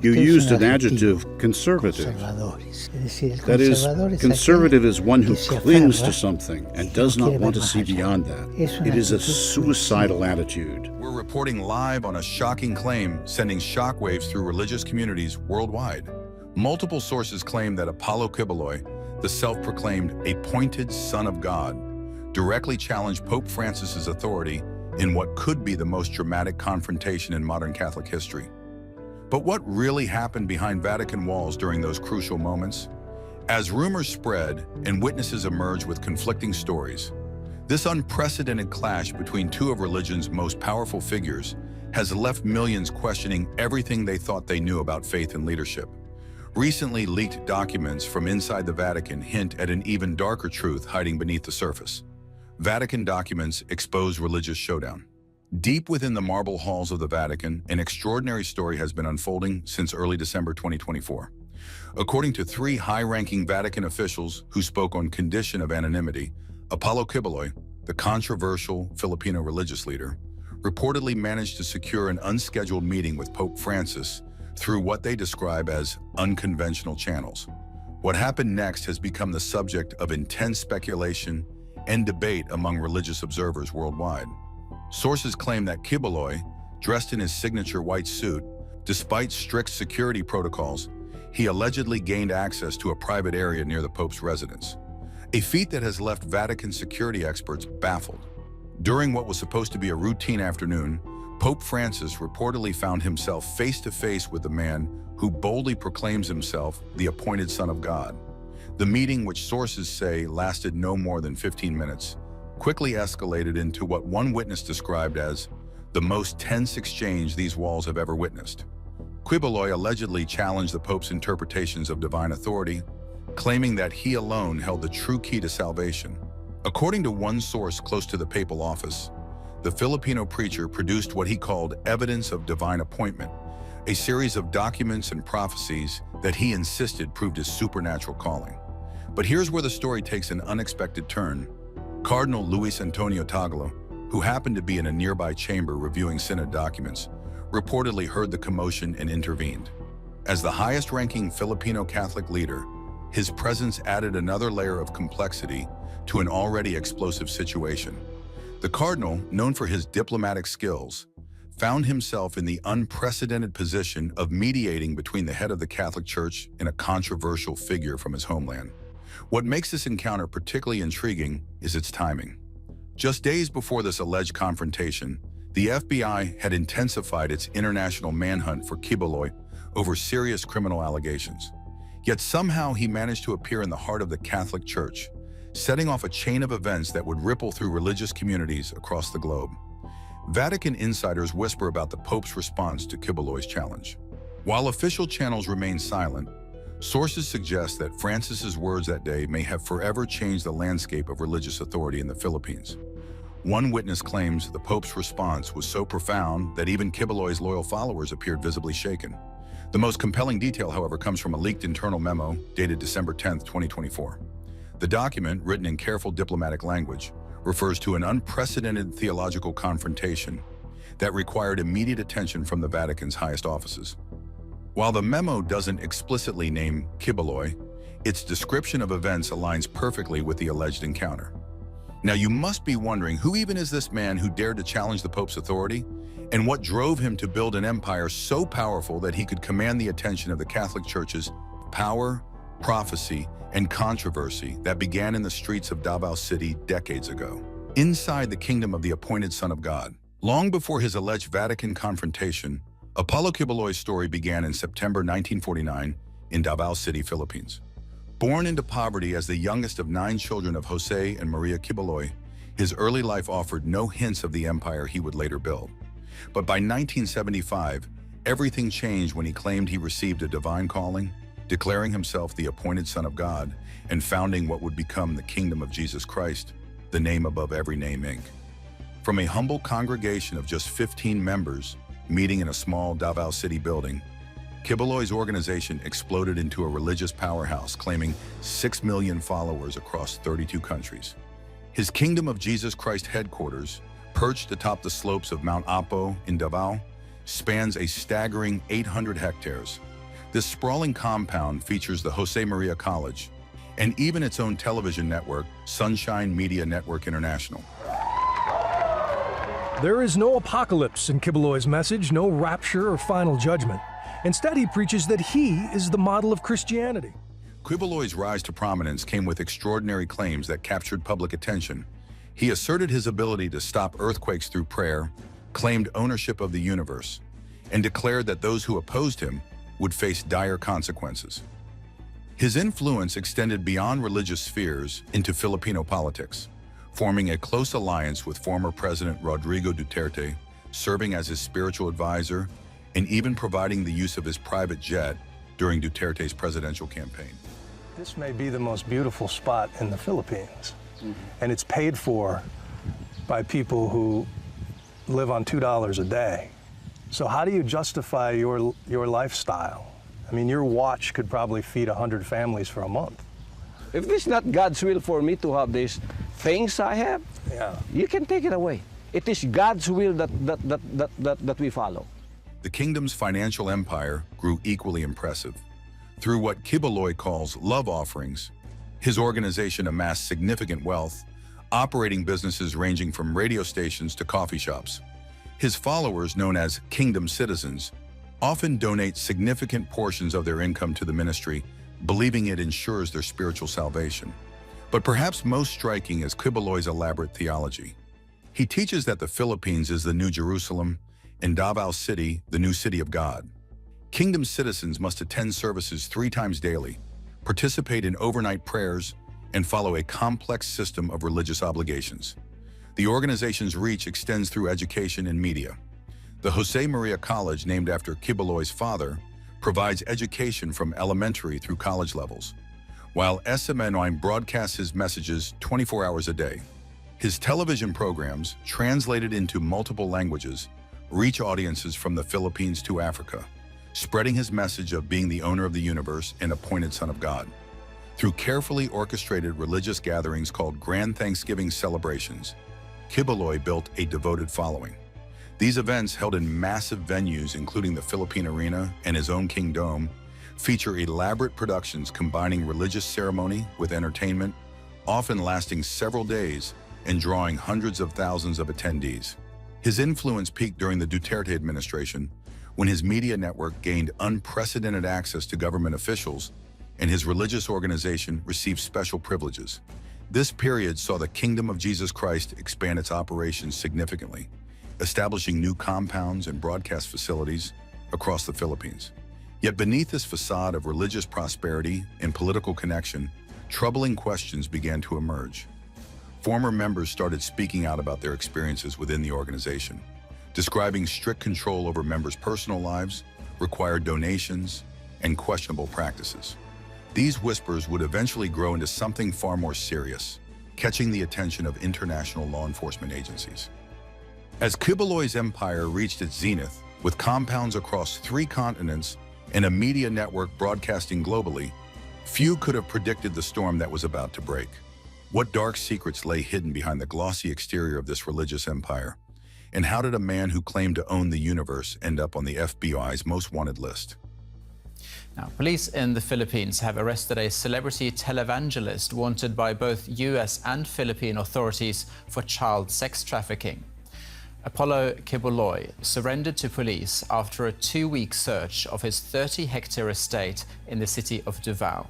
You used an adjective, conservative. That is, conservative is one who clings to something and does not want to see beyond that. It is a suicidal attitude. We're reporting live on a shocking claim sending shockwaves through religious communities worldwide. Multiple sources claim that Apollo Quiboloy, the self-proclaimed appointed son of God, directly challenged Pope Francis's authority in what could be the most dramatic confrontation in modern Catholic history. But what really happened behind Vatican walls during those crucial moments? As rumors spread and witnesses emerged with conflicting stories, this unprecedented clash between two of religion's most powerful figures has left millions questioning everything they thought they knew about faith and leadership. Recently leaked documents from inside the Vatican hint at an even darker truth hiding beneath the surface. Vatican documents expose religious showdown. Deep within the marble halls of the Vatican, an extraordinary story has been unfolding since early December 2024. According to three high-ranking Vatican officials who spoke on condition of anonymity, Apollo Quiboloy, the controversial Filipino religious leader, reportedly managed to secure an unscheduled meeting with Pope Francis through what they describe as unconventional channels. What happened next has become the subject of intense speculation and debate among religious observers worldwide. Sources claim that Quiboloy, dressed in his signature white suit, despite strict security protocols, he allegedly gained access to a private area near the Pope's residence, a feat that has left Vatican security experts baffled. During what was supposed to be a routine afternoon, Pope Francis reportedly found himself face-to-face with the man who boldly proclaims himself the appointed Son of God. The meeting, which sources say lasted no more than 15 minutes, quickly escalated into what one witness described as the most tense exchange these walls have ever witnessed. Quiboloy allegedly challenged the Pope's interpretations of divine authority, claiming that he alone held the true key to salvation. According to one source close to the papal office, the Filipino preacher produced what he called evidence of divine appointment, a series of documents and prophecies that he insisted proved his supernatural calling. But here's where the story takes an unexpected turn. Cardinal Tagle, who happened to be in a nearby chamber reviewing synod documents, reportedly heard the commotion and intervened. As the highest-ranking Filipino Catholic leader, his presence added another layer of complexity to an already explosive situation. The cardinal, known for his diplomatic skills, found himself in the unprecedented position of mediating between the head of the Catholic Church and a controversial figure from his homeland. What makes this encounter particularly intriguing is its timing. Just days before this alleged confrontation, the FBI had intensified its international manhunt for Quiboloy over serious criminal allegations. Yet somehow he managed to appear in the heart of the Catholic Church, setting off a chain of events that would ripple through religious communities across the globe. Vatican insiders whisper about the Pope's response to Quiboloy's challenge. While official channels remain silent, sources suggest that Francis's words that day may have forever changed the landscape of religious authority in the Philippines. One witness claims the Pope's response was so profound that even Quiboloy's loyal followers appeared visibly shaken. The most compelling detail, however, comes from a leaked internal memo dated December 10, 2024. The document, written in careful diplomatic language, refers to an unprecedented theological confrontation that required immediate attention from the Vatican's highest offices. While the memo doesn't explicitly name Quiboloy, its description of events aligns perfectly with the alleged encounter. Now, you must be wondering, who even is this man who dared to challenge the Pope's authority? And what drove him to build an empire so powerful that he could command the attention of the Catholic Church's power, prophecy, and controversy that began in the streets of Davao City decades ago? Inside the kingdom of the appointed Son of God. Long before his alleged Vatican confrontation, Apollo Quiboloy's story began in September 1949 in Davao City, Philippines. Born into poverty as the youngest of 9 children of Jose and Maria Quiboloy, his early life offered no hints of the empire he would later build. But by 1975, everything changed when he claimed he received a divine calling, declaring himself the appointed Son of God, and founding what would become the Kingdom of Jesus Christ, the name above every name, Inc. From a humble congregation of just 15 members, meeting in a small Davao City building, Quiboloy's organization exploded into a religious powerhouse claiming 6 million followers across 32 countries. His Kingdom of Jesus Christ headquarters, perched atop the slopes of Mount Apo in Davao, spans a staggering 800 hectares, This sprawling compound features the Jose Maria College and even its own television network, Sunshine Media Network International. There is no apocalypse in Quiboloy's message, no rapture or final judgment. Instead, he preaches that he is the model of Christianity. Quiboloy's rise to prominence came with extraordinary claims that captured public attention. He asserted his ability to stop earthquakes through prayer, claimed ownership of the universe, and declared that those who opposed him would face dire consequences. His influence extended beyond religious spheres into Filipino politics, forming a close alliance with former President Rodrigo Duterte, serving as his spiritual advisor, and even providing the use of his private jet during Duterte's presidential campaign. This may be the most beautiful spot in the Philippines, and it's paid for by people who live on $2 a day. So how do you justify your lifestyle? I mean, your watch could probably feed 100 families for a month. If it's not God's will for me to have these things I have, you can take it away. It is God's will that we follow. The kingdom's financial empire grew equally impressive. Through what Quiboloy calls love offerings, his organization amassed significant wealth, operating businesses ranging from radio stations to coffee shops. His followers, known as kingdom citizens, often donate significant portions of their income to the ministry, believing it ensures their spiritual salvation. But perhaps most striking is Quiboloy's elaborate theology. He teaches that the Philippines is the New Jerusalem and Davao City, the new city of God. Kingdom citizens must attend services 3 times daily, participate in overnight prayers, and follow a complex system of religious obligations. The organization's reach extends through education and media. The Jose Maria College, named after Quiboloy's father, provides education from elementary through college levels, while SMNY broadcasts his messages 24 hours a day. His television programs, translated into multiple languages, reach audiences from the Philippines to Africa, spreading his message of being the owner of the universe and appointed Son of God. Through carefully orchestrated religious gatherings called Grand Thanksgiving celebrations, Quiboloy built a devoted following. These events, held in massive venues including the Philippine Arena and his own King Dome, feature elaborate productions combining religious ceremony with entertainment, often lasting several days and drawing hundreds of thousands of attendees. His influence peaked during the Duterte administration, when his media network gained unprecedented access to government officials and his religious organization received special privileges. This period saw the Kingdom of Jesus Christ expand its operations significantly, establishing new compounds and broadcast facilities across the Philippines. Yet beneath this facade of religious prosperity and political connection, troubling questions began to emerge. Former members started speaking out about their experiences within the organization, describing strict control over members' personal lives, required donations, and questionable practices. These whispers would eventually grow into something far more serious, catching the attention of international law enforcement agencies. As Quiboloy's empire reached its zenith, with compounds across 3 continents and a media network broadcasting globally, few could have predicted the storm that was about to break. What dark secrets lay hidden behind the glossy exterior of this religious empire? And how did a man who claimed to own the universe end up on the FBI's most wanted list? Now, police in the Philippines have arrested a celebrity televangelist wanted by both US and Philippine authorities for child sex trafficking. Apollo Quiboloy surrendered to police after a 2-week search of his 30-hectare estate in the city of Davao.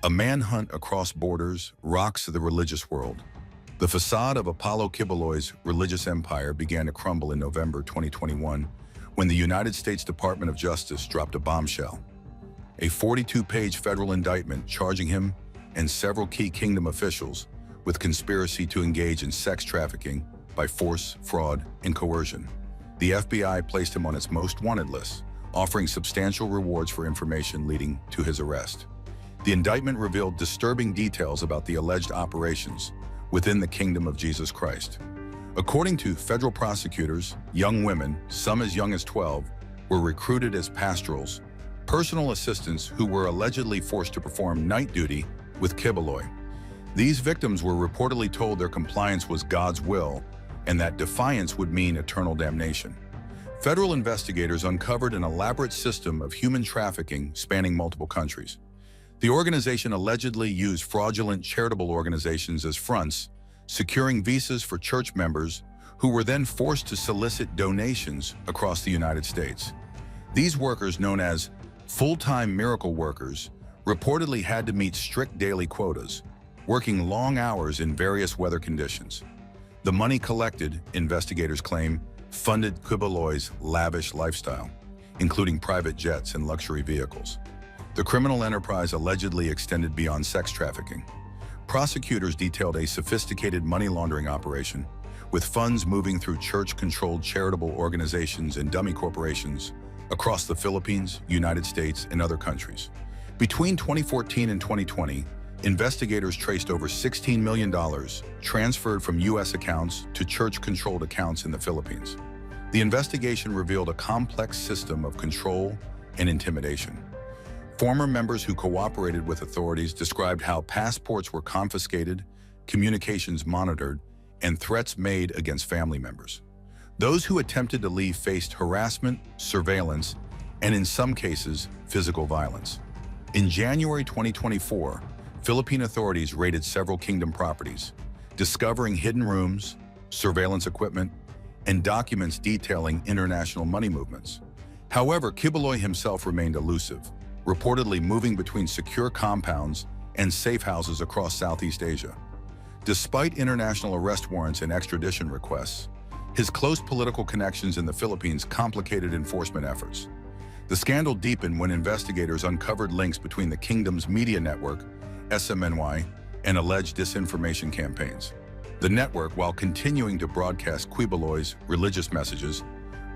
A manhunt across borders rocks the religious world. The facade of Apollo Quiboloy's religious empire began to crumble in November 2021 when the United States Department of Justice dropped a bombshell. A 42-page federal indictment charging him and several key kingdom officials with conspiracy to engage in sex trafficking by force, fraud, and coercion. The FBI placed him on its most wanted list, offering substantial rewards for information leading to his arrest. The indictment revealed disturbing details about the alleged operations within the Kingdom of Jesus Christ. According to federal prosecutors, young women, some as young as 12, were recruited as pastorals, personal assistants who were allegedly forced to perform night duty with Quiboloy. These victims were reportedly told their compliance was God's will and that defiance would mean eternal damnation. federal investigators uncovered an elaborate system of human trafficking spanning multiple countries. The organization allegedly used fraudulent charitable organizations as fronts, securing visas for church members who were then forced to solicit donations across the United States. These workers, known as full-time miracle workers, reportedly had to meet strict daily quotas, working long hours in various weather conditions. The money collected, investigators claim, funded Quiboloy's lavish lifestyle, including private jets and luxury vehicles. The criminal enterprise allegedly extended beyond sex trafficking. Prosecutors detailed a sophisticated money laundering operation, with funds moving through church-controlled charitable organizations and dummy corporations across the Philippines, United States, and other countries. Between 2014 and 2020, investigators traced over $16 million transferred from U.S. accounts to church-controlled accounts in the Philippines. The investigation revealed a complex system of control and intimidation. Former members who cooperated with authorities described how passports were confiscated, communications monitored, and threats made against family members. Those who attempted to leave faced harassment, surveillance, and in some cases, physical violence. In January 2024, Philippine authorities raided several kingdom properties, discovering hidden rooms, surveillance equipment, and documents detailing international money movements. However, Quiboloy himself remained elusive, reportedly moving between secure compounds and safe houses across Southeast Asia. Despite international arrest warrants and extradition requests, his close political connections in the Philippines complicated enforcement efforts. The scandal deepened when investigators uncovered links between the kingdom's media network, SMNY, and alleged disinformation campaigns. The network, while continuing to broadcast Quiboloy's religious messages,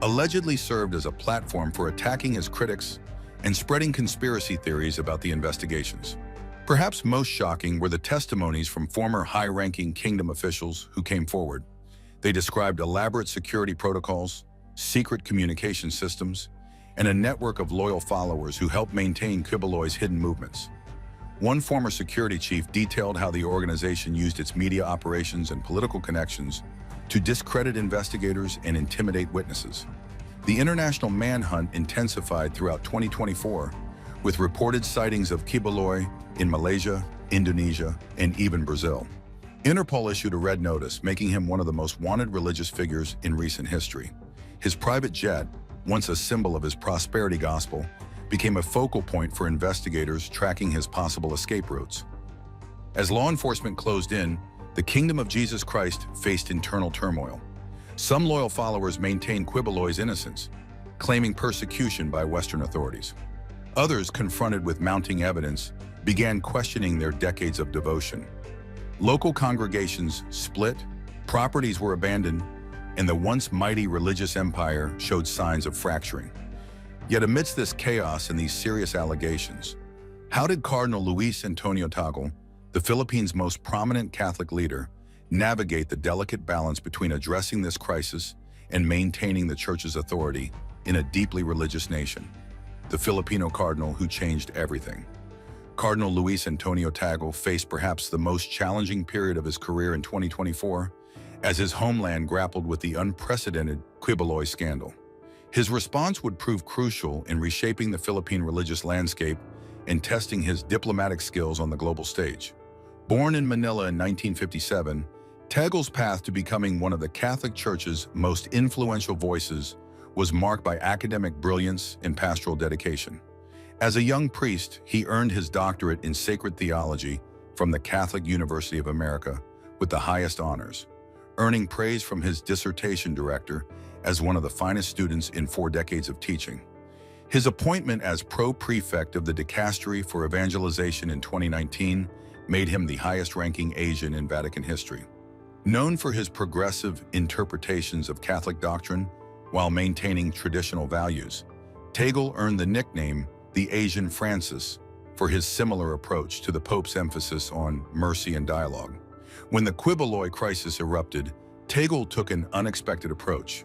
allegedly served as a platform for attacking his critics and spreading conspiracy theories about the investigations. Perhaps most shocking were the testimonies from former high-ranking kingdom officials who came forward. They described elaborate security protocols, secret communication systems, and a network of loyal followers who helped maintain Quiboloy's hidden movements. One former security chief detailed how the organization used its media operations and political connections to discredit investigators and intimidate witnesses. The international manhunt intensified throughout 2024, with reported sightings of Quiboloy in Malaysia, Indonesia, and even Brazil. Interpol issued a red notice, making him one of the most wanted religious figures in recent history. His private jet, once a symbol of his prosperity gospel, became a focal point for investigators tracking his possible escape routes. As law enforcement closed in, the Kingdom of Jesus Christ faced internal turmoil. Some loyal followers maintained Quiboloy's innocence, claiming persecution by Western authorities. Others, confronted with mounting evidence, began questioning their decades of devotion. Local congregations split, properties were abandoned, and the once mighty religious empire showed signs of fracturing. Yet amidst this chaos and these serious allegations, how did Cardinal Luis Antonio Tagle, the Philippines' most prominent Catholic leader, navigate the delicate balance between addressing this crisis and maintaining the Church's authority in a deeply religious nation? The Filipino cardinal who changed everything. Cardinal Luis Antonio Tagle faced perhaps the most challenging period of his career in 2024, as his homeland grappled with the unprecedented Quiboloy scandal. His response would prove crucial in reshaping the Philippine religious landscape and testing his diplomatic skills on the global stage. Born in Manila in 1957, Tagle's path to becoming one of the Catholic Church's most influential voices was marked by academic brilliance and pastoral dedication. As a young priest, he earned his doctorate in sacred theology from the Catholic University of America with the highest honors, earning praise from his dissertation director as one of the finest students in 4 decades of teaching. His appointment as pro-prefect of the Dicastery for Evangelization in 2019 made him the highest-ranking Asian in Vatican history. Known for his progressive interpretations of Catholic doctrine while maintaining traditional values, Tagle earned the nickname the Asian Francis for his similar approach to the Pope's emphasis on mercy and dialogue. When the Quiboloy crisis erupted, Tagle took an unexpected approach.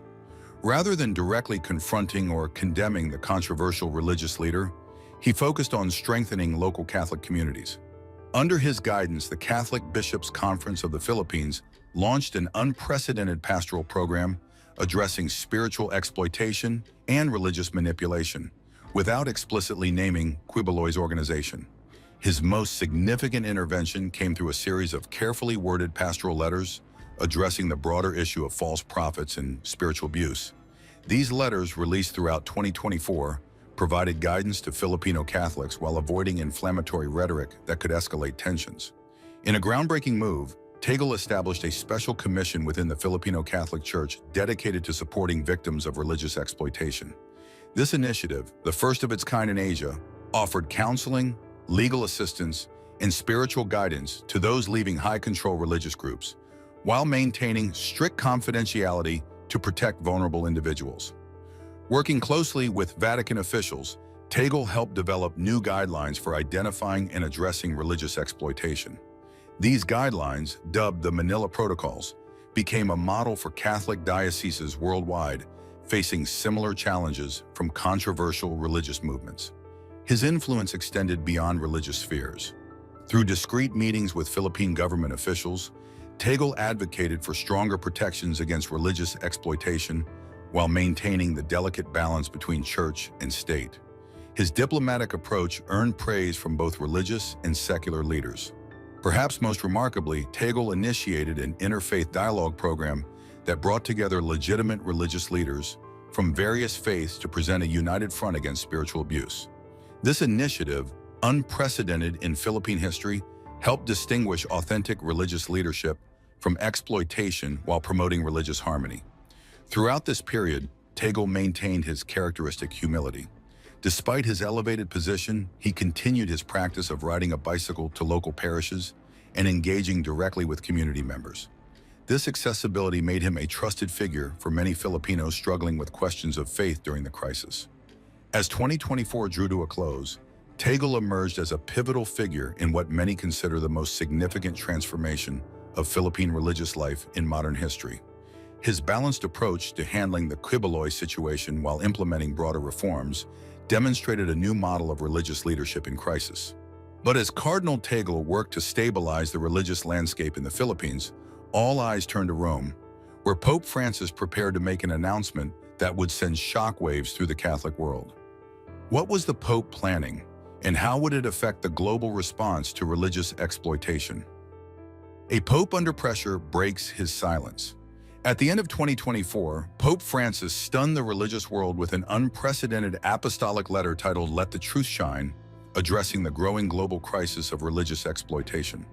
Rather than directly confronting or condemning the controversial religious leader, he focused on strengthening local Catholic communities. Under his guidance, the Catholic Bishops' Conference of the Philippines launched an unprecedented pastoral program, addressing spiritual exploitation and religious manipulation, without explicitly naming Quiboloy's organization. His most significant intervention came through a series of carefully worded pastoral letters addressing the broader issue of false prophets and spiritual abuse. These letters, released throughout 2024, provided guidance to Filipino Catholics while avoiding inflammatory rhetoric that could escalate tensions. In a groundbreaking move, Tagle established a special commission within the Filipino Catholic Church dedicated to supporting victims of religious exploitation. This initiative, the first of its kind in Asia, offered counseling, legal assistance, and spiritual guidance to those leaving high-control religious groups, while maintaining strict confidentiality to protect vulnerable individuals. Working closely with Vatican officials, Tagle helped develop new guidelines for identifying and addressing religious exploitation. These guidelines, dubbed the Manila Protocols, became a model for Catholic dioceses worldwide facing similar challenges from controversial religious movements. His influence extended beyond religious spheres. Through discreet meetings with Philippine government officials, Tagle advocated for stronger protections against religious exploitation while maintaining the delicate balance between church and state. His diplomatic approach earned praise from both religious and secular leaders. Perhaps most remarkably, Tagle initiated an interfaith dialogue program that brought together legitimate religious leaders from various faiths to present a united front against spiritual abuse. This initiative, unprecedented in Philippine history, helped distinguish authentic religious leadership from exploitation while promoting religious harmony. Throughout this period, Tagle maintained his characteristic humility. Despite his elevated position, he continued his practice of riding a bicycle to local parishes and engaging directly with community members. This accessibility made him a trusted figure for many Filipinos struggling with questions of faith during the crisis. As 2024 drew to a close, Tagle emerged as a pivotal figure in what many consider the most significant transformation of Philippine religious life in modern history. His balanced approach to handling the Quiboloy situation while implementing broader reforms demonstrated a new model of religious leadership in crisis. But as Cardinal Tagle worked to stabilize the religious landscape in the Philippines, all eyes turned to Rome, where Pope Francis prepared to make an announcement that would send shockwaves through the Catholic world. What was the Pope planning, and how would it affect the global response to religious exploitation? A Pope under pressure breaks his silence. At the end of 2024, Pope Francis stunned the religious world with an unprecedented apostolic letter titled "Let the Truth Shine," addressing the growing global crisis of religious exploitation.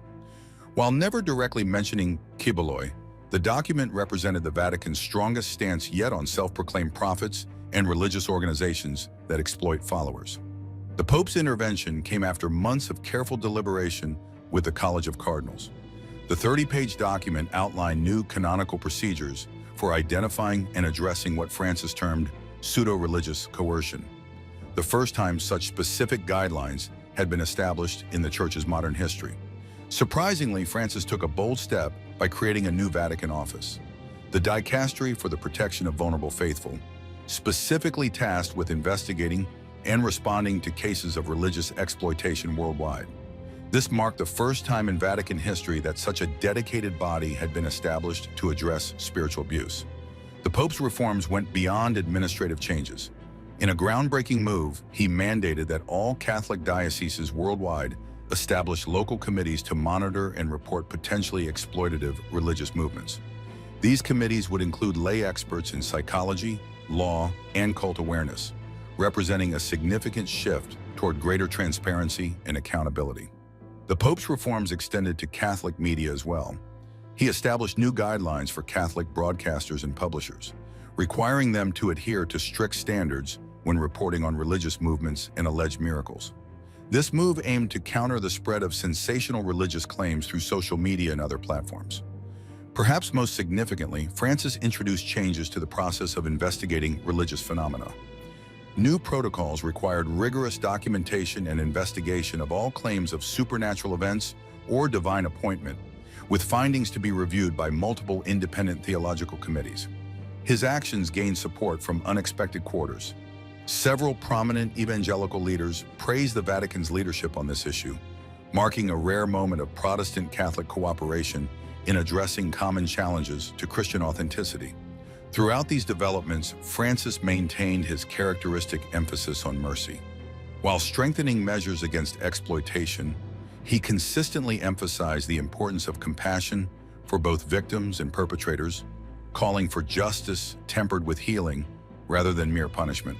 While never directly mentioning Quiboloy, the document represented the Vatican's strongest stance yet on self-proclaimed prophets and religious organizations that exploit followers. The Pope's intervention came after months of careful deliberation with the College of Cardinals. The 30-page document outlined new canonical procedures for identifying and addressing what Francis termed pseudo-religious coercion, the first time such specific guidelines had been established in the Church's modern history. Surprisingly, Francis took a bold step by creating a new Vatican office, the Dicastery for the Protection of Vulnerable Faithful, specifically tasked with investigating and responding to cases of religious exploitation worldwide. This marked the first time in Vatican history that such a dedicated body had been established to address spiritual abuse. The Pope's reforms went beyond administrative changes. In a groundbreaking move, he mandated that all Catholic dioceses worldwide establish local committees to monitor and report potentially exploitative religious movements. These committees would include lay experts in psychology, law, and cult awareness, representing a significant shift toward greater transparency and accountability. The Pope's reforms extended to Catholic media as well. He established new guidelines for Catholic broadcasters and publishers, requiring them to adhere to strict standards when reporting on religious movements and alleged miracles. This move aimed to counter the spread of sensational religious claims through social media and other platforms. Perhaps most significantly, Francis introduced changes to the process of investigating religious phenomena. New protocols required rigorous documentation and investigation of all claims of supernatural events or divine appointment, with findings to be reviewed by multiple independent theological committees. His actions gained support from unexpected quarters. Several prominent evangelical leaders praised the Vatican's leadership on this issue, marking a rare moment of Protestant Catholic cooperation in addressing common challenges to Christian authenticity. Throughout these developments, Francis maintained his characteristic emphasis on mercy. While strengthening measures against exploitation, he consistently emphasized the importance of compassion for both victims and perpetrators, calling for justice tempered with healing rather than mere punishment.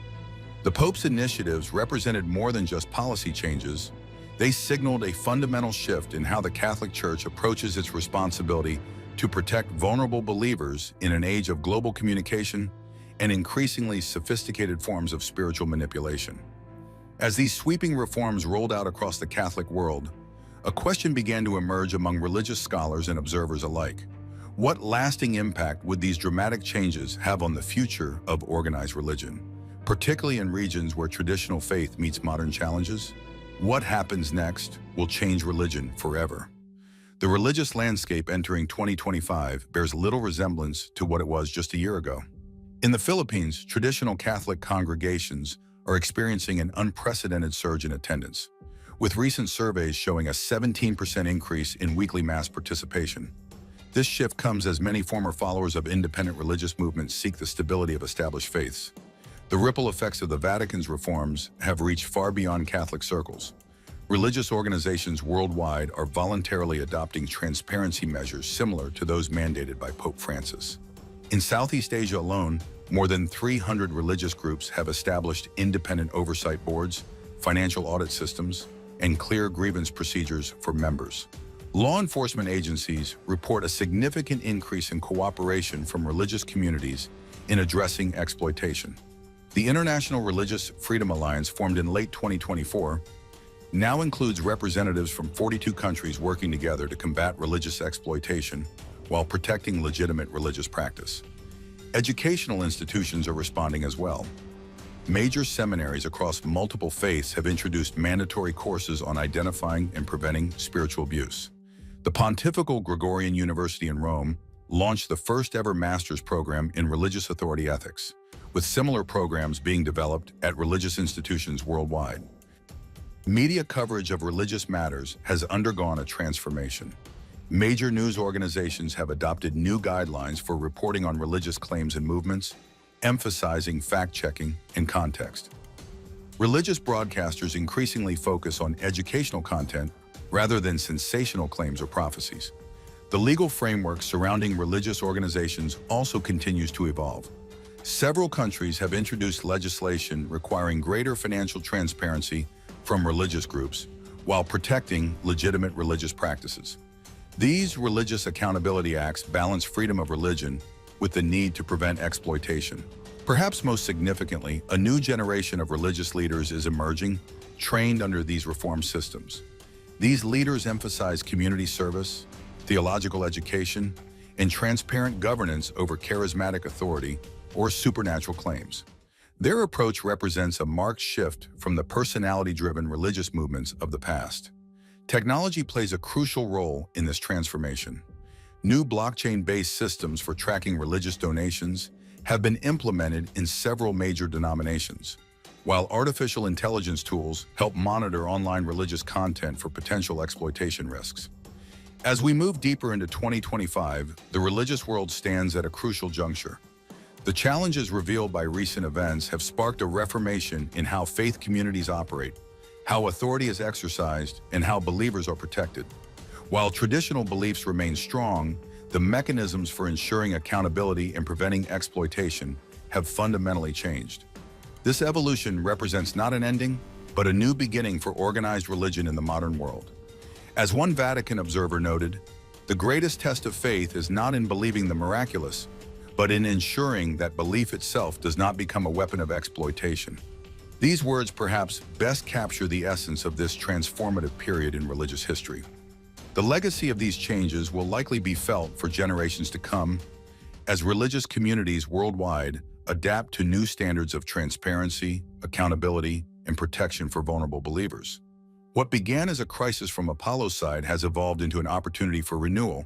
The Pope's initiatives represented more than just policy changes. They signaled a fundamental shift in how the Catholic Church approaches its responsibility to protect vulnerable believers in an age of global communication and increasingly sophisticated forms of spiritual manipulation. As these sweeping reforms rolled out across the Catholic world, a question began to emerge among religious scholars and observers alike. What lasting impact would these dramatic changes have on the future of organized religion, particularly in regions where traditional faith meets modern challenges? What happens next will change religion forever. The religious landscape entering 2025 bears little resemblance to what it was just a year ago. In the Philippines, traditional Catholic congregations are experiencing an unprecedented surge in attendance, with recent surveys showing a 17% increase in weekly Mass participation. This shift comes as many former followers of independent religious movements seek the stability of established faiths. The ripple effects of the Vatican's reforms have reached far beyond Catholic circles. Religious organizations worldwide are voluntarily adopting transparency measures similar to those mandated by Pope Francis. In Southeast Asia alone, more than 300 religious groups have established independent oversight boards, financial audit systems, and clear grievance procedures for members. Law enforcement agencies report a significant increase in cooperation from religious communities in addressing exploitation. The International Religious Freedom Alliance, formed in late 2024, now includes representatives from 42 countries working together to combat religious exploitation while protecting legitimate religious practice. Educational institutions are responding as well. Major seminaries across multiple faiths have introduced mandatory courses on identifying and preventing spiritual abuse. The Pontifical Gregorian University in Rome launched the first-ever master's program in religious authority ethics, with similar programs being developed at religious institutions worldwide. Media coverage of religious matters has undergone a transformation. Major news organizations have adopted new guidelines for reporting on religious claims and movements, emphasizing fact-checking and context. Religious broadcasters increasingly focus on educational content rather than sensational claims or prophecies. The legal framework surrounding religious organizations also continues to evolve. Several countries have introduced legislation requiring greater financial transparency from religious groups while protecting legitimate religious practices. These religious accountability acts balance freedom of religion with the need to prevent exploitation. Perhaps most significantly, a new generation of religious leaders is emerging, trained under these reform systems. These leaders emphasize community service, theological education, and transparent governance over charismatic authority or supernatural claims. Their approach represents a marked shift from the personality-driven religious movements of the past. Technology plays a crucial role in this transformation. New blockchain-based systems for tracking religious donations have been implemented in several major denominations, while artificial intelligence tools help monitor online religious content for potential exploitation risks. As we move deeper into 2025, the religious world stands at a crucial juncture. The challenges revealed by recent events have sparked a reformation in how faith communities operate, how authority is exercised, and how believers are protected. While traditional beliefs remain strong, the mechanisms for ensuring accountability and preventing exploitation have fundamentally changed. This evolution represents not an ending, but a new beginning for organized religion in the modern world. As one Vatican observer noted, the greatest test of faith is not in believing the miraculous, but in ensuring that belief itself does not become a weapon of exploitation. These words perhaps best capture the essence of this transformative period in religious history. The legacy of these changes will likely be felt for generations to come as religious communities worldwide adapt to new standards of transparency, accountability, and protection for vulnerable believers. What began as a crisis from Apollo's side has evolved into an opportunity for renewal,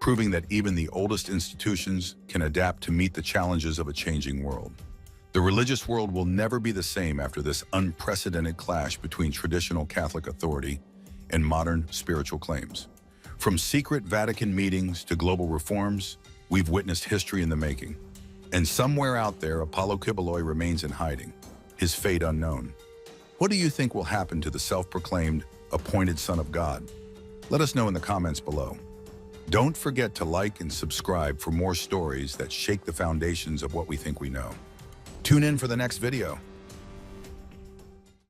proving that even the oldest institutions can adapt to meet the challenges of a changing world. The religious world will never be the same after this unprecedented clash between traditional Catholic authority and modern spiritual claims. From secret Vatican meetings to global reforms, we've witnessed history in the making. And somewhere out there, Apollo Quiboloy remains in hiding, his fate unknown. What do you think will happen to the self-proclaimed appointed Son of God? Let us know in the comments below. Don't forget to like and subscribe for more stories that shake the foundations of what we think we know. Tune in for the next video.